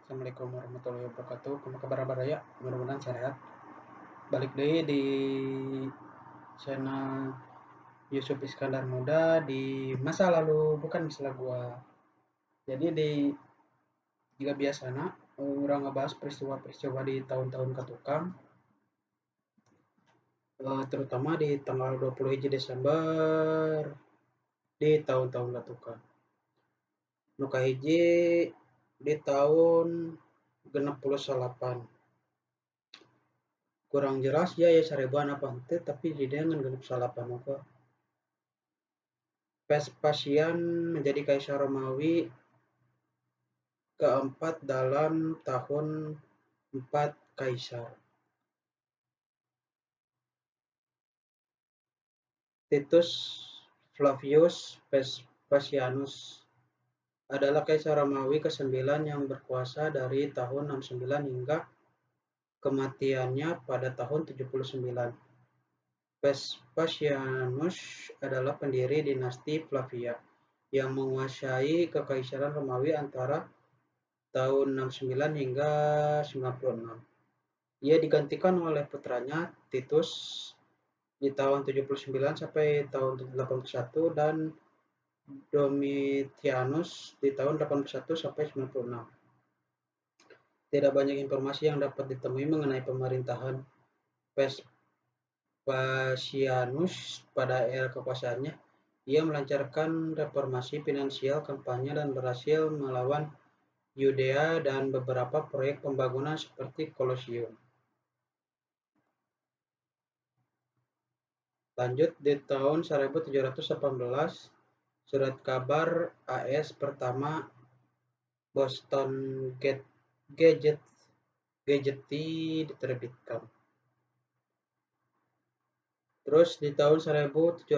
Assalamualaikum warahmatullahi wabarakatuh. Kumaha kabar ya? Mudah-mudahan sehat. Balik deui di channel Yusuf Iskandar Muda di masa lalu, bukan istilah gua. Jadi di jika biasana urang ngebahas peristiwa-peristiwa di tahun-tahun katukang, terutama di tanggal 21 Desember di tahun-tahun katukang. Nu kahiji di tahun 68. Kurang jelas ya sarebuan apa henteu, tapi di dieu ngan 68 oge. Vespasian menjadi kaisar Romawi keempat dalam tahun 4 kaisar. Titus Flavius Vespasianus adalah kaisar Romawi ke-9 yang berkuasa dari tahun 69 hingga kematiannya pada tahun 79. Vespasianus adalah pendiri dinasti Flavia yang menguasai kekaisaran Romawi antara tahun 69 hingga 96. Ia digantikan oleh putranya Titus di tahun 79 sampai tahun 81 dan Domitianus di tahun 81 sampai 96. Tidak banyak informasi yang dapat ditemui mengenai pemerintahan Vespasianus pada era kekuasaannya. Ia melancarkan reformasi finansial, kampanye, dan berhasil melawan Yudea dan beberapa proyek pembangunan seperti Kolosium. Lanjut di tahun 1718, surat kabar AS pertama Boston Gazette diterbitkan. Terus di tahun 1768,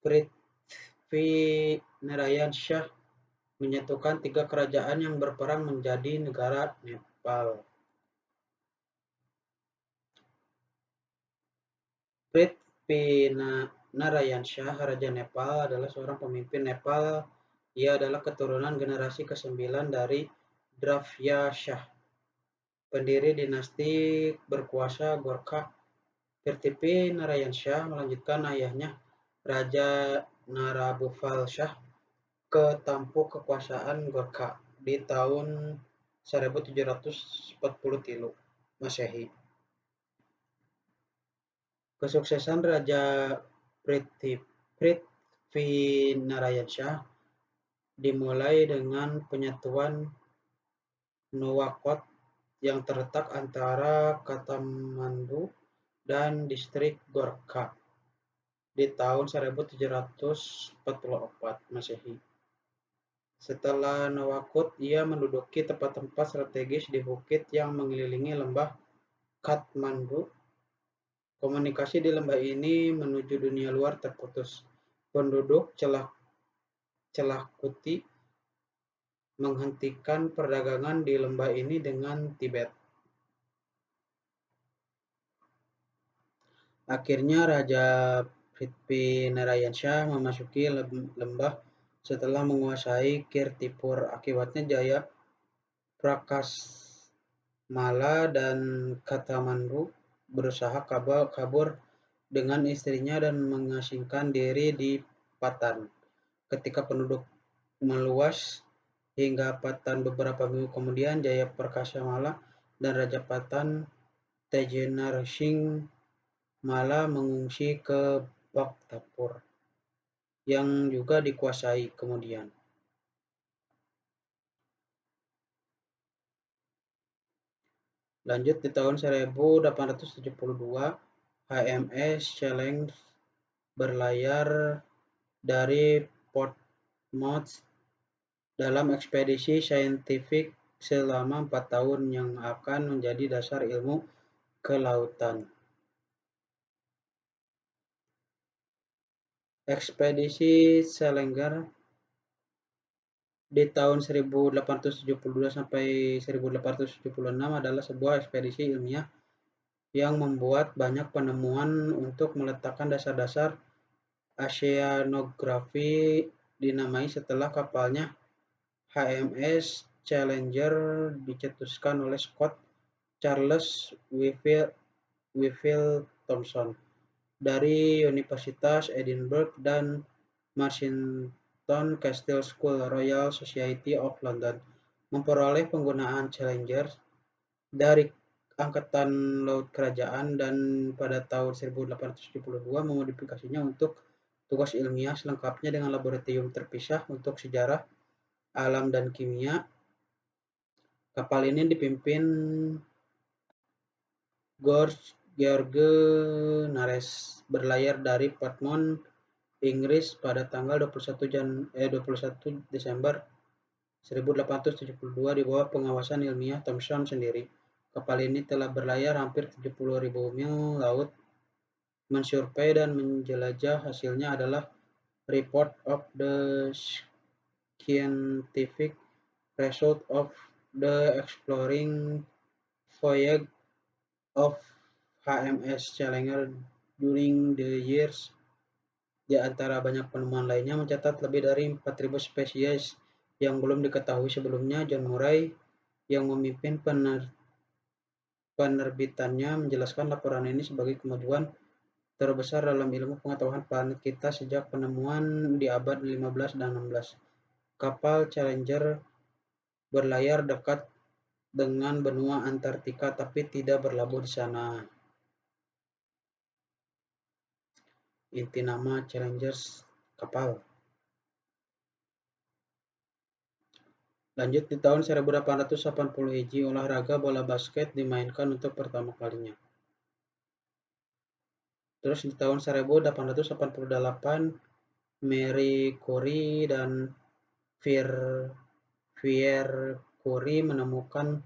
Prithvinarayan Shah menyatukan 3 kerajaan yang berperang menjadi negara Nepal. Prithvinarayan Shah, Raja Nepal, adalah seorang pemimpin Nepal. Ia adalah keturunan generasi ke-9 dari Dravya Shah, pendiri dinasti berkuasa Gorkha. Prithvinarayan Shah melanjutkan ayahnya, Raja Narabufal Shah, ke tampuk kekuasaan Gorkha di tahun 1743 Masehi. Kesuksesan Raja Prithvinarayan Shah dimulai dengan penyatuan Nuwakot yang terletak antara Kathmandu dan distrik Gorkha di tahun 1744 Masehi. Setelah Nuwakot, ia menduduki tempat-tempat strategis di bukit yang mengelilingi lembah Kathmandu. Komunikasi di lembah ini menuju dunia luar terputus. Penduduk Chelakutty menghentikan perdagangan di lembah ini dengan Tibet. Akhirnya Raja Prithvinarayan Shah memasuki lembah setelah menguasai Kirtipur. Akibatnya Jaya Prakashmala dan Kathmandu berusaha kabur dengan istrinya dan mengasingkan diri di Patan. Ketika penduduk meluas hingga Patan beberapa minggu kemudian, Jaya Prakashmala dan Raja Patan Tejenar Singh Mala mengungsi ke Bhaktapur yang juga dikuasai kemudian. Lanjut di tahun 1872, HMS Challenge berlayar dari Portsmouth dalam ekspedisi saintifik selama 4 tahun yang akan menjadi dasar ilmu kelautan. Ekspedisi Challenger di tahun 1872 sampai 1876 adalah sebuah ekspedisi ilmiah yang membuat banyak penemuan untuk meletakkan dasar-dasar oceanografi dinamai setelah kapalnya HMS Challenger dicetuskan oleh Scott Charles Wifield Thomson dari Universitas Edinburgh dan Marsington Castle School, Royal Society of London, memperoleh penggunaan Challenger dari Angkatan Laut Kerajaan dan pada tahun 1872 memodifikasinya untuk tugas ilmiah selengkapnya dengan laboratorium terpisah untuk sejarah, alam, dan kimia. Kapal ini dipimpin George Nares, berlayar dari Portsmouth, Inggris pada tanggal 21 Desember 1872 di bawah pengawasan ilmiah Thomson sendiri. Kapal ini telah berlayar hampir 70.000 mil laut, mensurvei dan menjelajah. Hasilnya adalah Report of the Scientific Result of the Exploring Voyage of HMS Challenger during the years. Di antara banyak penemuan lainnya, mencatat lebih dari 4.000 spesies yang belum diketahui sebelumnya. John Murray, yang memimpin penerbitannya, menjelaskan laporan ini sebagai kemajuan terbesar dalam ilmu pengetahuan planet kita sejak penemuan di abad 15 dan 16. Kapal Challenger berlayar dekat dengan benua Antartika tapi tidak berlabuh di sana. Inti nama Challenger kapal. Lanjut, di tahun 1880 hiji, olahraga bola basket dimainkan untuk pertama kalinya. Terus di tahun 1888, Marie Curie dan Pierre Curie menemukan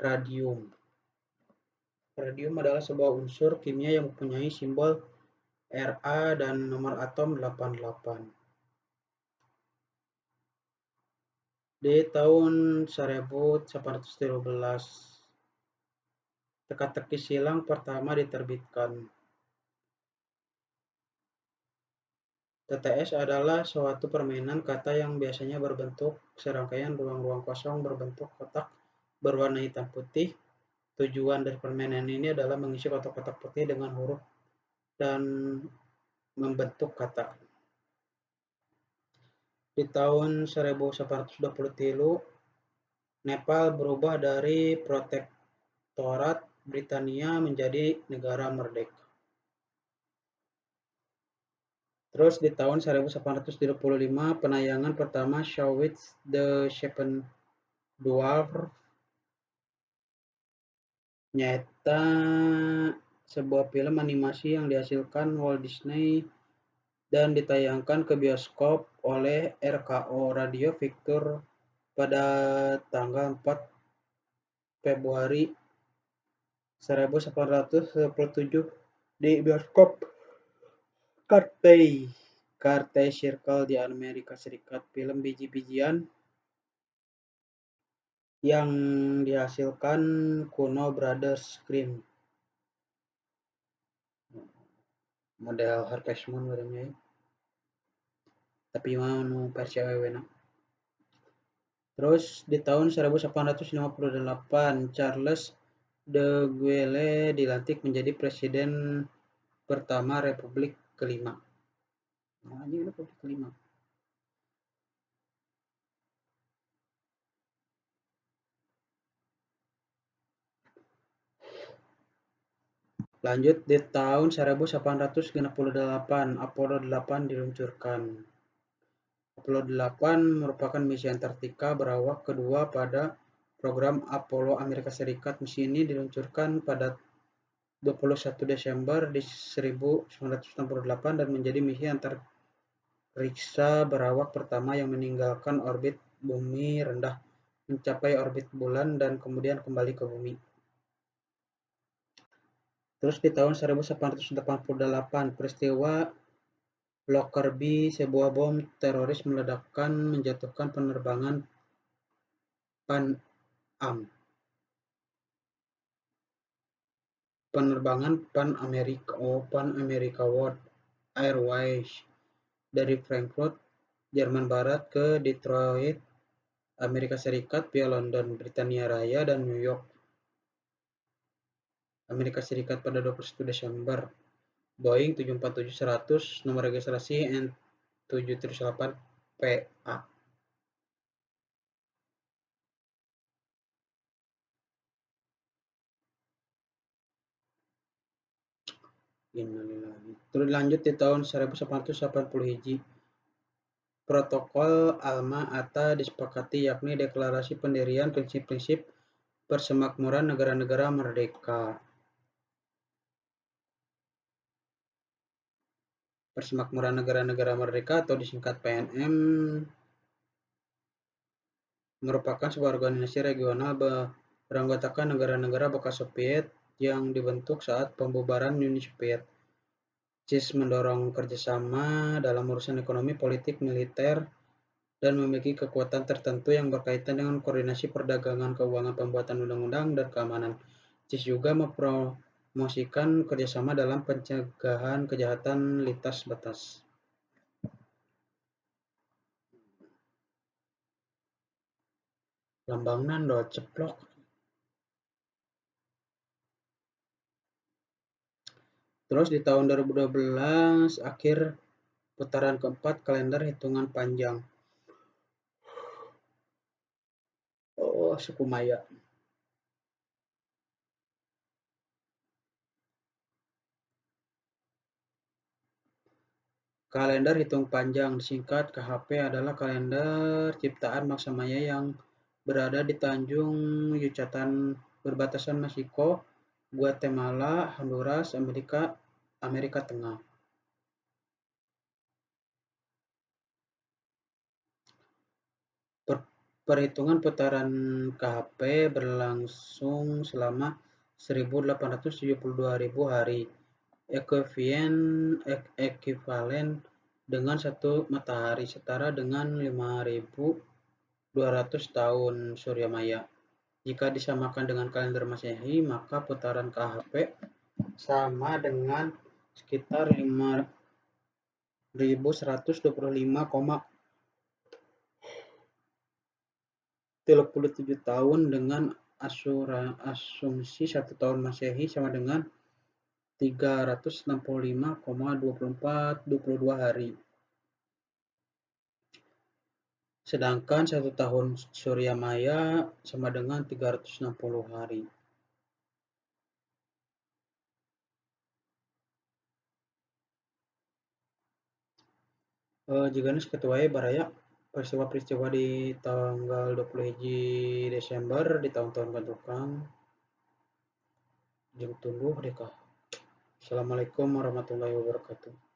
radium. Radium adalah sebuah unsur kimia yang mempunyai simbol Ra dan nomor atom 88. Di tahun 1813, teka-teki silang pertama diterbitkan. TTS adalah suatu permainan kata yang biasanya berbentuk serangkaian ruang-ruang kosong berbentuk kotak berwarna hitam putih. Tujuan dari permainan ini adalah mengisi kotak-kotak putih dengan huruf dan membentuk kata. Di tahun 1823, Nepal berubah dari protektorat Britania menjadi negara merdeka. Terus di tahun 1875, penayangan pertama Show with the Seven Dwarf, nyata sebuah film animasi yang dihasilkan Walt Disney dan ditayangkan ke bioskop oleh RKO Radio Victor pada tanggal 4 Februari 1897 di bioskop Carthay Circle di Amerika Serikat. Film biji-bijian yang dihasilkan Kuno Brothers Screen, model Harvest Moon barangnya, tapi mau versi awewena. Terus di tahun 1858, Charles de Gaulle dilantik menjadi presiden pertama Republik kelima. Nah, ini Republik kelima. Lanjut, di tahun 1868, Apollo 8 diluncurkan. Apollo 8 merupakan misi Antartika berawak kedua pada program Apollo Amerika Serikat. Misi ini diluncurkan pada 21 Desember 1968 dan menjadi misi antariksa berawak pertama yang meninggalkan orbit bumi rendah, mencapai orbit bulan, dan kemudian kembali ke bumi. Terus di tahun 1888, peristiwa Lockerbie, sebuah bom teroris meledakkan menjatuhkan penerbangan Pan America World Airways dari Frankfurt, Jerman Barat ke Detroit, Amerika Serikat via London, Britania Raya, dan New York, Amerika Serikat pada 21 Desember. Boeing 747-100, nomor registrasi N738PA. Terus lanjut di tahun 1880 Protokol Alma-Ata disepakati, yakni deklarasi pendirian prinsip-prinsip persemakmuran negara-negara merdeka. Persemakmuran negara-negara merdeka atau disingkat PNM merupakan sebuah organisasi regional beranggotakan negara-negara bekas Soviet yang dibentuk saat pembubaran Uni Soviet. CIS mendorong kerjasama dalam urusan ekonomi, politik, militer, dan memiliki kekuatan tertentu yang berkaitan dengan koordinasi perdagangan, keuangan, pembuatan undang-undang, dan keamanan. CIS juga mempromosikan kerjasama dalam pencegahan kejahatan lintas batas. Lambangna ndo ceplok. Terus di tahun 2012 akhir putaran keempat kalender hitungan panjang. Oh, suku Maya. Kalender hitung panjang disingkat KHP adalah kalender ciptaan Maksa Maya yang berada di Tanjung Yucatan berbatasan Meksiko, Guatemala, Honduras, Amerika Tengah. Perhitungan putaran KHP berlangsung selama 1.872.000 hari, ekuivalen dengan satu matahari, setara dengan 5.200 tahun Surya Maya. Jika disamakan dengan kalender Masehi, maka putaran KHP sama dengan sekitar 5.125,37 tahun dengan asumsi 1 tahun Masehi sama dengan 365,2422 hari. Sedangkan 1 tahun Surya Maya sama dengan 360 hari. Jika ketuai baraya peristiwa-peristiwa di tanggal 21 Desember di tahun-tahun tukang jeung tunggu deh kah. Assalamualaikum warahmatullahi wabarakatuh.